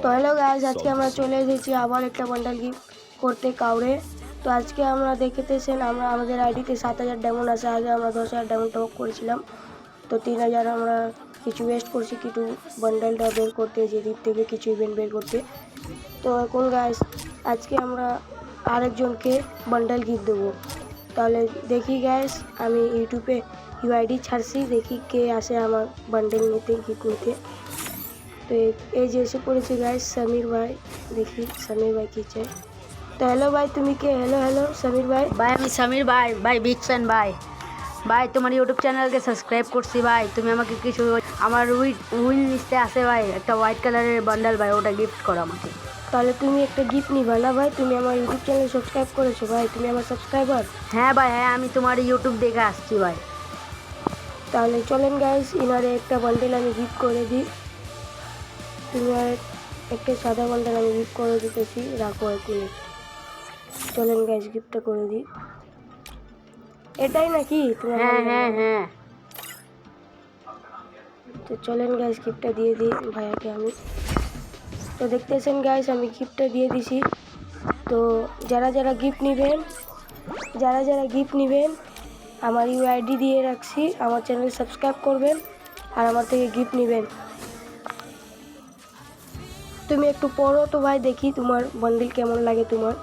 তো hello guys, আজকে আমরা চলে এসেছি আবার একটা বান্ডেল গিফট করতে কাউরে। তো আজকে আমরা দেখতেছেন আমরা আমাদের আইডিতে 7000 ডায়মন্ড আছে। আগে আমরা 10000 ডায়মন্ড টপ করেছিলাম, তো 3000 আমরা কিছু ওয়েস্ট করছি কিছু বান্ডেলটা বের করতে, যে দ্বীপ থেকে কিছু ইভেন্ট বের করতে। তো এখন গাইস আজকে আমরা আরেকজনকে বান্ডেল গিফট দেবো। তাহলে দেখি গাইস, আমি ইউটিউবে ইউআইডি ছাড়ছি, দেখি কে আসে আমার বান্ডেল নিতে, গিফট নিতে। তো এই যে এসে পড়েছে গাইস সমীর ভাই, দেখি সমীর ভাই কি চাই। তো হ্যালো ভাই, তুমি কে? হ্যালো হ্যালো সমীর ভাই। ভাই আমি সমীর ভাই, ভাই বিগ ফ্যান ভাই। ভাই তোমার ইউটিউব চ্যানেলকে সাবস্ক্রাইব করছি ভাই। তুমি আমাকে কিছু আমার উইল লিস্টে আছে ভাই একটা হোয়াইট কালারের বান্ডেল ভাই, ওটা গিফট করো আমাকে। তাহলে তুমি একটা গিফট নিবা না ভাই? তুমি আমার ইউটিউব চ্যানেল সাবস্ক্রাইব করেছো ভাই, তুমি আমার সাবস্ক্রাইবার। হ্যাঁ ভাই, হ্যাঁ আমি তোমার ইউটিউব দেখে আসছি ভাই। তাহলে চলেন গাইস, ইনারে একটা বান্ডেল আমি গিফট করে দিই। তুমি আর একটা সাদা বান্ডেল আমি গিফট করে দিতেছি, রাখো এখনই। চলেন গাইস, গিফটটা করে দিই। এটাই নাকি তোমার? হ্যাঁ হ্যাঁ হ্যাঁ। তো চলেন গাইস, গিফটটা দিয়ে দিই ভাইয়াকে আমি। তো দেখতেছেন গাইস, আমি গিফটটা দিয়ে দিছি। তো যারা যারা গিফট নেবেন আমার ইউআইডি দিয়ে রাখছি, আমার চ্যানেল সাবস্ক্রাইব করবেন আর আমার থেকে গিফট নেবেন। তুমি একটু পড়ো তো ভাই, দেখি তোমার বান্ডিল কেমন লাগে তোমার।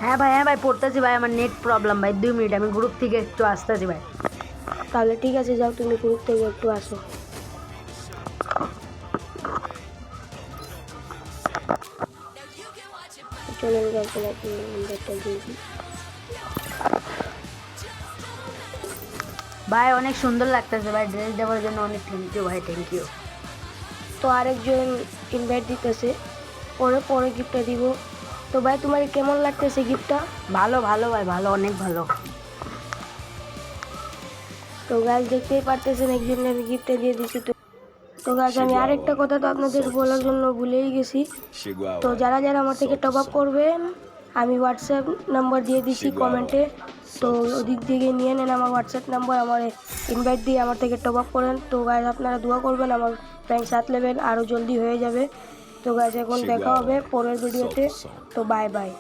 হ্যাঁ ভাই পড়তেছি ভাই, আমার নেট প্রবলেম ভাই, 2 মিনিট আমি গ্রুপ থেকে একটু আসতেছি ভাই। তাহলে ঠিক আছে, যাও তুমি গ্রুপ থেকে একটু আসো। চলেন গাইস, নাকি নাম্বারটা দিয়ে দিই। ভাই অনেক সুন্দর লাগতেছে ভাই, ড্রেস দেওয়ার জন্য অনেক থ্যাংক ইউ ভাই, থ্যাংক ইউ। তো আরেকজন ইনভাইট দিতেছে, পরে গিফটটা দিব। তো ভাই তোমার কেমন লাগতেছে গিফটটা? ভালো ভালো ভাই, ভালো, অনেক ভালো। তো গাইস দেখতেই পারতেছেন, একজনের আমি গিফটটা দিয়ে দিছি। তো গাইস আমি আরেকটা কথা তো আপনাদের বলার জন্য ভুলেই গেছি। তো যারা যারা আমার থেকে টপ আপ করবেন, আমি হোয়াটসঅ্যাপ নাম্বার দিয়ে দিছি কমেন্টে, তো ওদিক থেকে নিয়ে নেন আমার হোয়াটসঅ্যাপ নাম্বার, আমার ইনভাইট দিয়ে আমার থেকে টপ আপ করেন। তো গাইস আপনারা দোয়া করবেন আমার র্যাঙ্ক 7 লেভেল আরও জলদি হয়ে যাবে। তো গাইস এখন দেখা হবে পরের ভিডিওতে। তো বাই বাই।